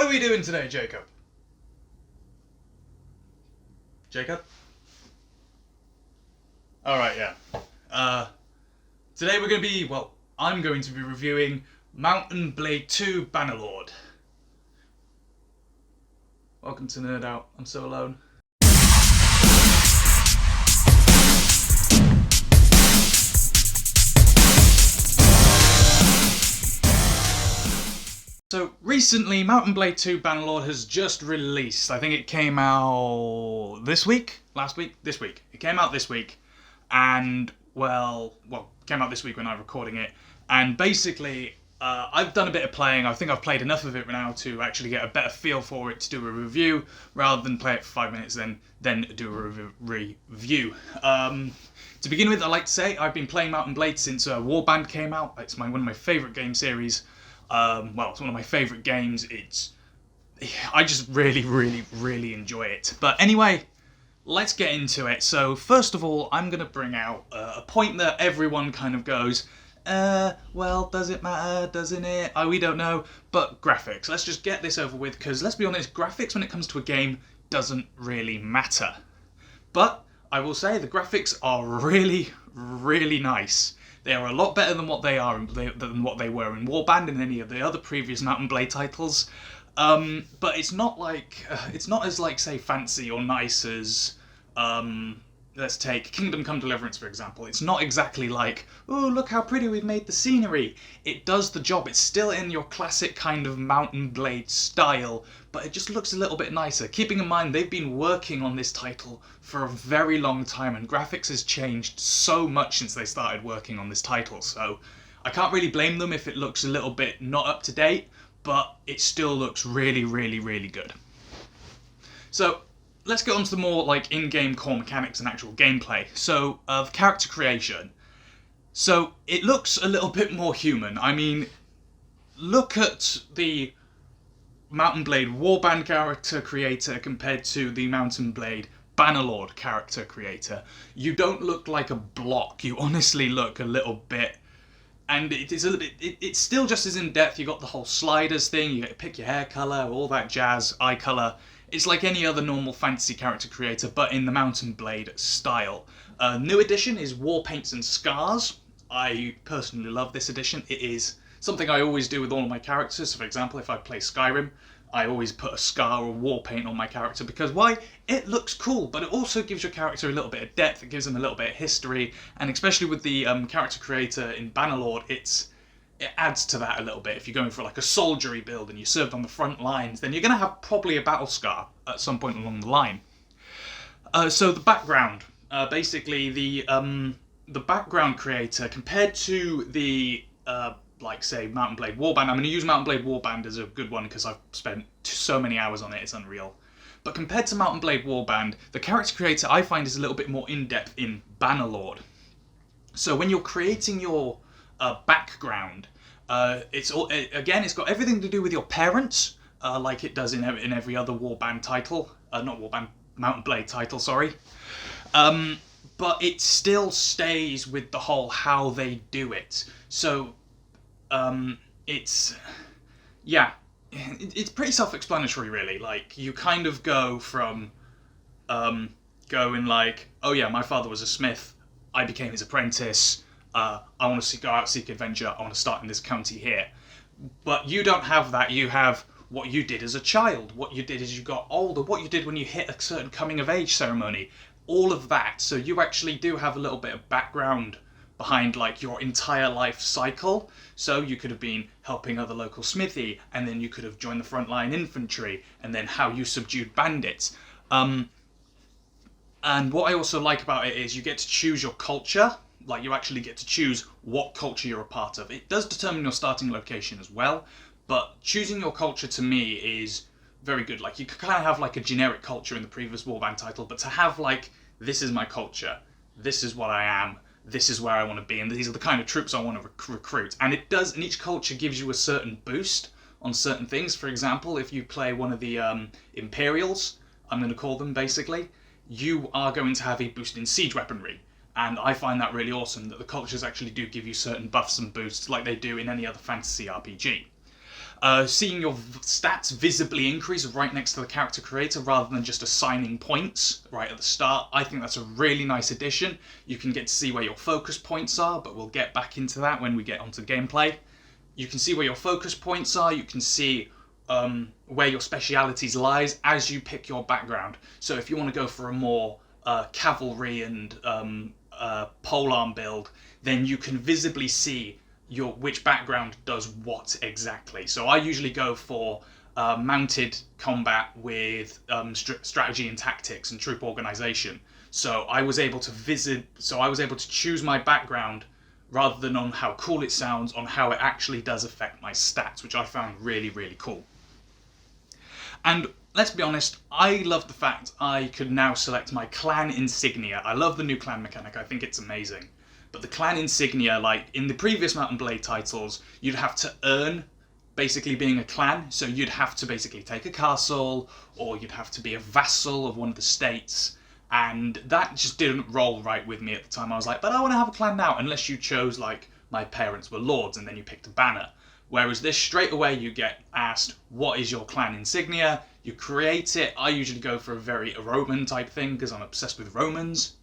are we doing today, Jacob? Jacob? Alright, yeah. Today we're going to be, well, I'm going to be reviewing Mount & Blade 2 Bannerlord. Welcome to NerdOut. I'm so alone. So recently, Mount & Blade 2 Bannerlord has just released. I think it came out this week? Last week? This week. It came out this week. And, well, came out this week when I'm recording it. And basically, I've done a bit of playing. I think I've played enough of it now to actually get a better feel for it to do a review, rather than play it for 5 minutes then do a review. To begin with, I'd like to say I've been playing Mount & Blade since Warband came out. It's one of my favourite game series. It's one of my favourite games. I just really enjoy it. But anyway, let's get into it. So first of all, I'm going to bring out a point that everyone kind of goes, well, does it matter, doesn't it? We don't know. But graphics. Let's just get this over with, because let's be honest, graphics when it comes to a game doesn't really matter. But I will say the graphics are really nice. They are a lot better than what they were in Warband and any of the other previous Mount & Blade titles. But it's not as like say fancy or nice as let's take Kingdom Come Deliverance for example. It's not exactly like, oh look how pretty we've made the scenery. It does the job. It's still in your classic kind of Mount & Blade style, but it just looks a little bit nicer. Keeping in mind they've been working on this title for a very long time, and graphics has changed so much since they started working on this title, so I can't really blame them if it looks a little bit not up to date, but it still looks really good. So let's get on to the more like in-game core mechanics and actual gameplay. So of character creation. So it looks a little bit more human. I mean, look at the Mount & Blade Warband character creator compared to the Mount & Blade Bannerlord character creator. You don't look like a block. You honestly look a little bit, and it's still just as in depth. You got the whole sliders thing. You get to pick your hair color, all that jazz, eye color. It's like any other normal fantasy character creator, but in the Mount & Blade style. New edition is War Paints and Scars. I personally love this edition. It is something I always do with all of my characters. So for example, if I play Skyrim, I always put a scar or war paint on my character, because why? It looks cool, but it also gives your character a little bit of depth. It gives them a little bit of history, and especially with the character creator in Bannerlord, it adds to that a little bit. If you're going for like a soldiery build and you served on the front lines, then you're going to have probably a battle scar at some point along the line. So the background, basically the background creator compared to the like say Mount & Blade Warband. I'm going to use Mount & Blade Warband as a good one because I've spent so many hours on it, it's unreal. But compared to Mount & Blade Warband, the character creator I find is a little bit more in-depth in Bannerlord. So when you're creating your background, it's got everything to do with your parents, like it does in every other Warband title. Not Warband, Mount & Blade title, sorry. But it still stays with the whole how they do it. So it's pretty self-explanatory really. Like you kind of go from going like, oh yeah, my father was a smith, I became his apprentice, I want to go out seek adventure, I want to start in this county here. But you don't have that. You have what you did as a child, what you did as you got older, what you did when you hit a certain coming of age ceremony, all of that. So you actually do have a little bit of background behind like your entire life cycle. So you could have been helping other local smithy, and then you could have joined the frontline infantry, and then how you subdued bandits. And what I also like about it is you get to choose your culture. Like you actually get to choose what culture you're a part of. It does determine your starting location as well, but choosing your culture to me is very good. Like you could kind of have like a generic culture in the previous Warband title, but to have like, this is my culture, this is what I am, this is where I want to be, and these are the kind of troops I want to recruit. And it does, and each culture gives you a certain boost on certain things. For example, if you play one of the Imperials, I'm going to call them basically, you are going to have a boost in siege weaponry. And I find that really awesome, that the cultures actually do give you certain buffs and boosts like they do in any other fantasy RPG. Seeing your stats visibly increase right next to the character creator rather than just assigning points right at the start, I think that's a really nice addition. You can get to see where your focus points are, but we'll get back into that when we get onto gameplay. You can see where your focus points are, you can see where your specialities lies as you pick your background. So if you want to go for a more cavalry and polearm build, then you can visibly see which background does what exactly. So I usually go for mounted combat with strategy and tactics and troop organization. So I was able to choose my background rather than on how cool it sounds, on how it actually does affect my stats, which I found really, really cool. And let's be honest, I love the fact I could now select my clan insignia. I love the new clan mechanic, I think it's amazing. But the clan insignia, like in the previous Mount and Blade titles, you'd have to earn basically being a clan. So you'd have to basically take a castle, or you'd have to be a vassal of one of the states. And that just didn't roll right with me at the time. I was like, but I want to have a clan now, unless you chose, like, my parents were lords and then you picked a banner. Whereas this, straight away you get asked, what is your clan insignia? You create it. I usually go for a very Roman type thing because I'm obsessed with Romans.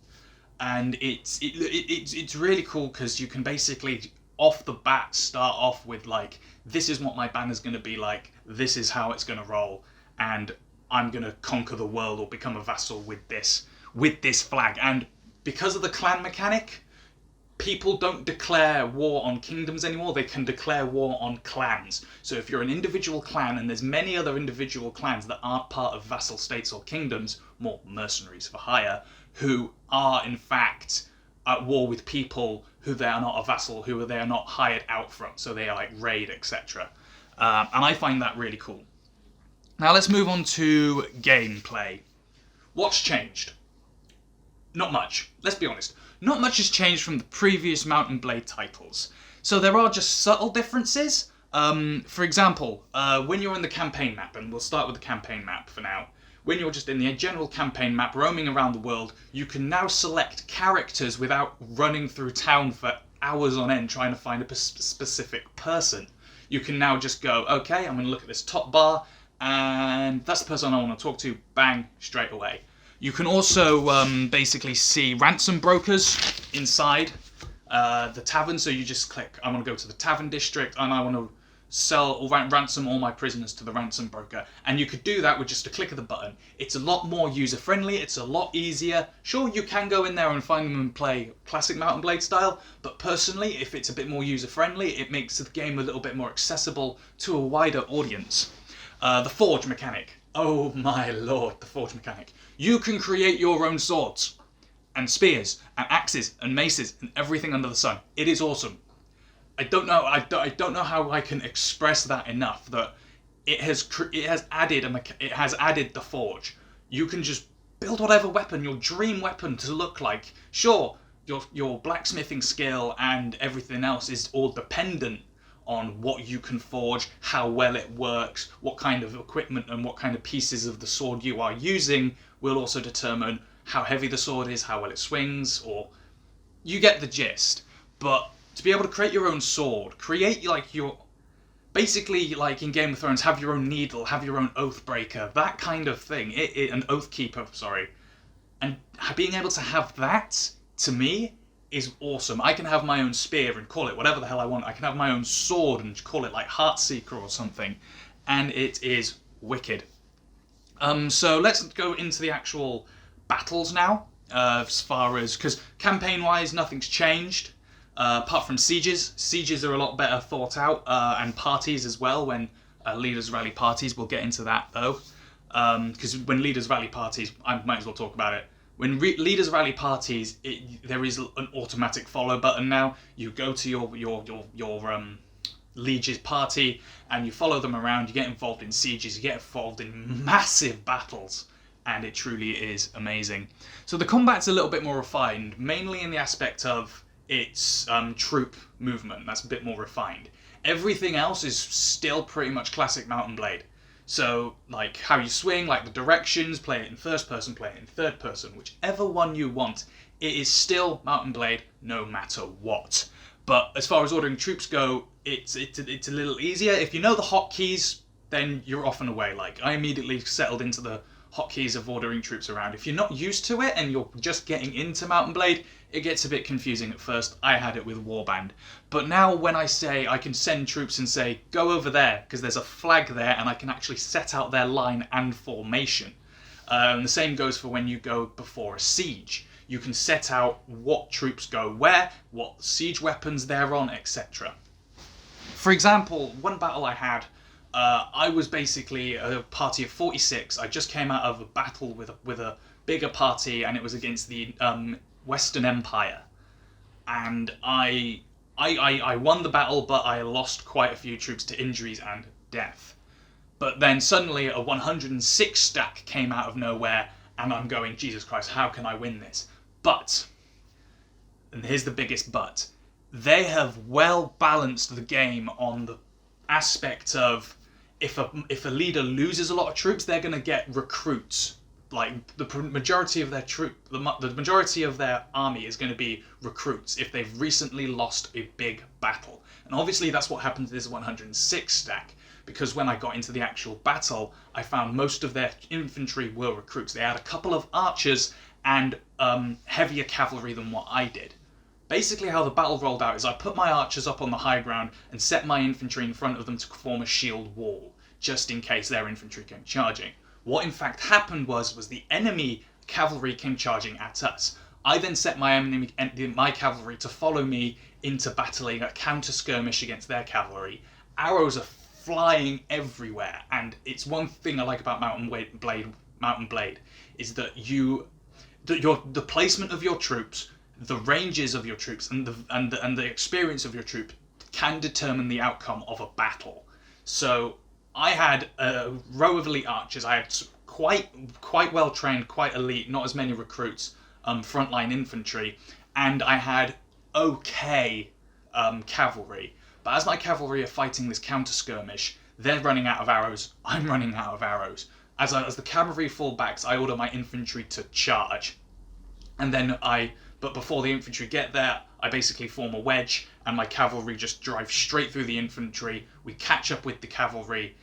And it's really cool because you can basically off the bat start off with like, this is what my banner's going to be like, this is how it's going to roll, and I'm going to conquer the world or become a vassal with this flag. And because of the clan mechanic, people don't declare war on kingdoms anymore, they can declare war on clans. So if you're an individual clan, and there's many other individual clans that aren't part of vassal states or kingdoms, more mercenaries for hire, who are in fact at war with people who they are not a vassal, who they are not hired out from, so they are like raid, etc. And I find that really cool. Now let's move on to gameplay. What's changed? Not much. Let's be honest. Not much has changed from the previous Mount and Blade titles. So there are just subtle differences. For example, when you're in the campaign map, and we'll start with the campaign map for now. When you're just in the general campaign map, roaming around the world, you can now select characters without running through town for hours on end trying to find a specific person. You can now just go, okay, I'm going to look at this top bar, and that's the person I want to talk to, bang, straight away. You can also basically see ransom brokers inside the tavern, so you just click, I want to go to the tavern district, and I want to sell or ransom all my prisoners to the ransom broker. And you could do that with just a click of the button. It's a lot more user-friendly, it's a lot easier. Sure, you can go in there and find them and play classic Mount and Blade style, but personally, if it's a bit more user-friendly, it makes the game a little bit more accessible to a wider audience. The forge mechanic. Oh my lord, the forge mechanic. You can create your own swords, and spears, and axes, and maces, and everything under the sun. It is awesome. I don't know how I can express that enough. That it has added the forge. You can just build whatever weapon, your dream weapon to look like. Sure, your blacksmithing skill and everything else is all dependent on what you can forge, how well it works, what kind of equipment and what kind of pieces of the sword you are using will also determine how heavy the sword is, how well it swings, or you get the gist. But to be able to create your own sword, create like your, basically like in Game of Thrones, have your own needle, have your own oath breaker, that kind of thing, an oath keeper, sorry. And being able to have that, to me, is awesome. I can have my own spear and call it whatever the hell I want. I can have my own sword and call it like Heartseeker or something. And it is wicked. So let's go into the actual battles now. As far as, because campaign-wise, nothing's changed. Apart from sieges. Sieges are a lot better thought out, and parties as well, when leaders rally parties. We'll get into that though. Because when leaders rally parties, I might as well talk about it. When leaders rally parties, there is an automatic follow button now. You go to your liege's party, and you follow them around, you get involved in sieges, you get involved in massive battles, and it truly is amazing. So the combat's a little bit more refined, mainly in the aspect of its troop movement. That's a bit more refined. Everything else is still pretty much classic Mount and Blade. So, like how you swing, like the directions, play it in first person, play it in third person, whichever one you want. It is still Mount and Blade, no matter what. But as far as ordering troops go, it's a little easier. If you know the hotkeys, then you're off and away. Like, I immediately settled into the hotkeys of ordering troops around. If you're not used to it and you're just getting into Mount and Blade, it gets a bit confusing at first. I had it with Warband. But now when I say I can send troops and say, go over there, because there's a flag there, and I can actually set out their line and formation. The same goes for when you go before a siege. You can set out what troops go where, what siege weapons they're on, etc. For example, one battle I had, I was basically a party of 46. I just came out of a battle with a bigger party, and it was against the Western Empire. And I won the battle, but I lost quite a few troops to injuries and death. But then suddenly a 106 stack came out of nowhere, and I'm going, Jesus Christ, how can I win this? But, and here's the biggest but, they have well balanced the game on the aspect of if a leader loses a lot of troops, they're going to get recruits. Like, the majority of their the majority of their army is going to be recruits if they've recently lost a big battle. And obviously that's what happened to this 106 stack, because when I got into the actual battle, I found most of their infantry were recruits. They had a couple of archers and heavier cavalry than what I did. Basically how the battle rolled out is I put my archers up on the high ground and set my infantry in front of them to form a shield wall, just in case their infantry came charging. What in fact happened was the enemy cavalry came charging at us. I then set my cavalry to follow me into battling a counter skirmish against their cavalry. Arrows are flying everywhere, and it's one thing I like about Mount and Blade is that the placement of your troops, the ranges of your troops, and the experience of your troop can determine the outcome of a battle. So I had a row of elite archers. I had quite well trained, quite elite, not as many recruits, frontline infantry, and I had okay cavalry. But as my cavalry are fighting this counter skirmish, they're running out of arrows. I'm running out of arrows. As the cavalry fall back, I order my infantry to charge, and then but before the infantry get there, I basically form a wedge, and my cavalry just drive straight through the infantry. We catch up with the cavalry.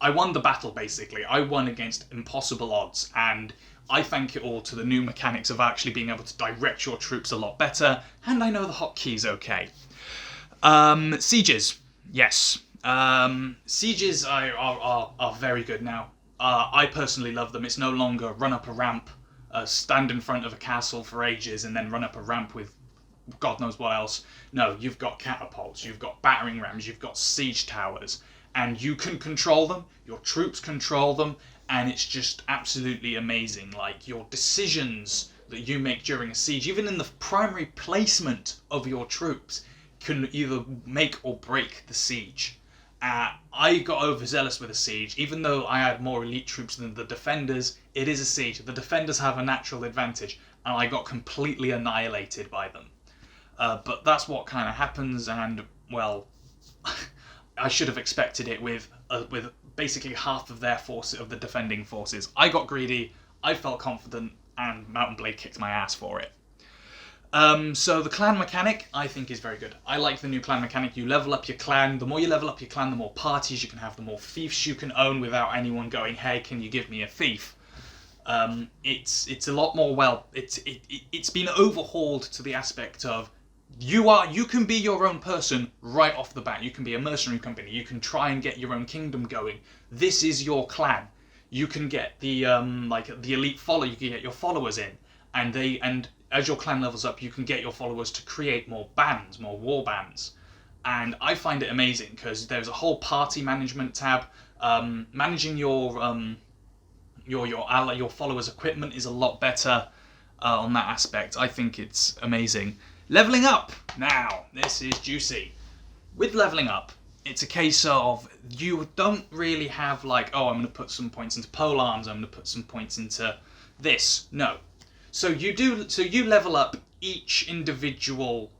I won the battle, basically. I won against impossible odds, and I thank it all to the new mechanics of actually being able to direct your troops a lot better, and I know the hotkeys okay. Sieges. Yes. Sieges are very good now. I personally love them. It's no longer run up a ramp, stand in front of a castle for ages, and then run up a ramp with God knows what else. No, you've got catapults, you've got battering rams, you've got siege towers, and you can control them, your troops control them, and it's just absolutely amazing. Like, your decisions that you make during a siege, even in the primary placement of your troops, can either make or break the siege. I got overzealous with a siege. Even though I had more elite troops than the defenders, it is a siege. The defenders have a natural advantage, and I got completely annihilated by them. But that's what kind of happens, and, well, I should have expected it with basically half of their force, of the defending forces. I got greedy, I felt confident, and Mount and Blade kicked my ass for it. So the clan mechanic, I think, is very good. I like the new clan mechanic. You level up your clan. The more you level up your clan, the more parties you can have, the more fiefs you can own without anyone going, hey, can you give me a fief? It's a lot more, it's been overhauled to the aspect of you can be your own person right off the bat. You can be a mercenary company. You can try and get your own kingdom going. This is your clan. You can get the elite follower. You can get your followers in, and as your clan levels up, you can get your followers to create more bands, more war bands. And I find it amazing because there's a whole party management tab. Managing your followers' equipment is a lot better on that aspect. I think it's amazing. Leveling up! Now, this is juicy. With leveling up, it's a case of you don't really have like, oh, I'm going to put some points into pole arms, I'm going to put some points into this. No. So you level up each individual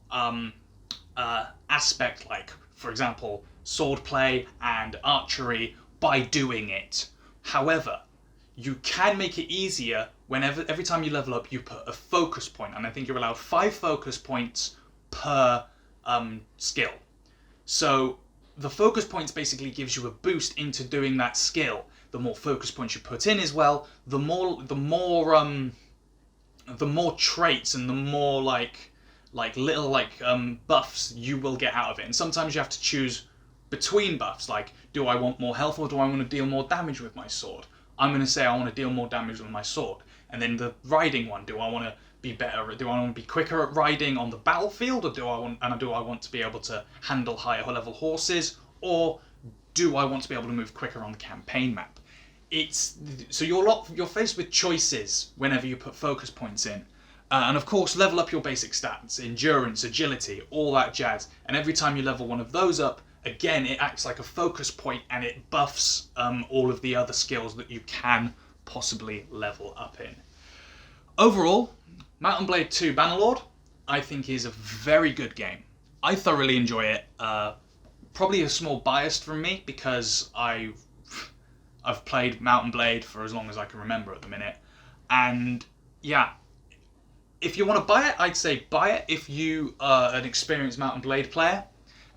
aspect, like, for example, swordplay and archery, by doing it. However, you can make it easier every time you level up, you put a focus point, and I think you're allowed 5 focus points per skill. So the focus points basically gives you a boost into doing that skill. The more focus points you put in as well, the more traits and the more little buffs you will get out of it. And sometimes you have to choose between buffs, like, do I want more health or do I want to deal more damage with my sword? I'm going to say I want to deal more damage with my sword. And then the riding one, do I want to be better? Do I want to be quicker at riding on the battlefield, or do I want to be able to handle higher level horses, or do I want to be able to move quicker on the campaign map? So you're faced with choices whenever you put focus points in. And of course, level up your basic stats, endurance, agility, all that jazz. And every time you level one of those up, again, it acts like a focus point and it buffs all of the other skills that you can possibly level up in. Overall, Mount & Blade 2 Bannerlord, I think, is a very good game. I thoroughly enjoy it. Probably a small bias from me because I've played Mount & Blade for as long as I can remember at the minute. And yeah, if you want to buy it, I'd say buy it if you are an experienced Mount & Blade player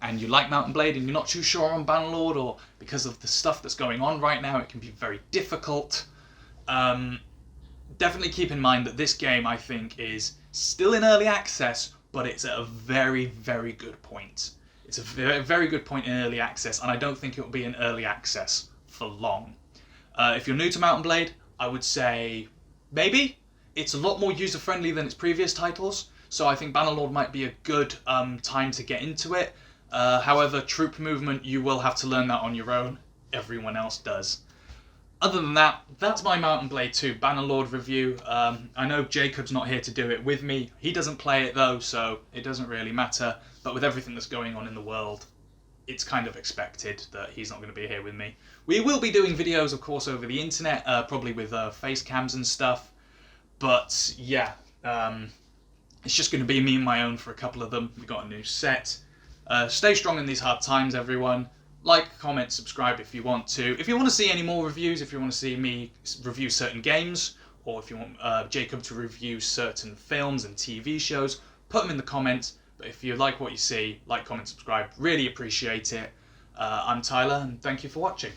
and you like Mount & Blade and you're not too sure on Bannerlord, or because of the stuff that's going on right now, it can be very difficult. Definitely keep in mind that this game, I think, is still in early access, but it's at a very, very good point. It's a very, very good point in early access, and I don't think it will be in early access for long. If you're new to Mount & Blade, I would say maybe. It's a lot more user-friendly than its previous titles, so I think Bannerlord might be a good time to get into it. However, troop movement, you will have to learn that on your own. Everyone else does. Other than that, that's my Mount & Blade 2 Bannerlord review. I know Jacob's not here to do it with me. He doesn't play it though, so it doesn't really matter. But with everything that's going on in the world, it's kind of expected that he's not going to be here with me. We will be doing videos, of course, over the internet, probably with face cams and stuff. But yeah, it's just going to be me and my own for a couple of them. We've got a new set. Stay strong in these hard times, everyone. Like, comment, subscribe if you want to. If you want to see any more reviews, if you want to see me review certain games, or if you want Jacob to review certain films and TV shows, put them in the comments. But if you like what you see, like, comment, subscribe. Really appreciate it. I'm Tyler, and thank you for watching.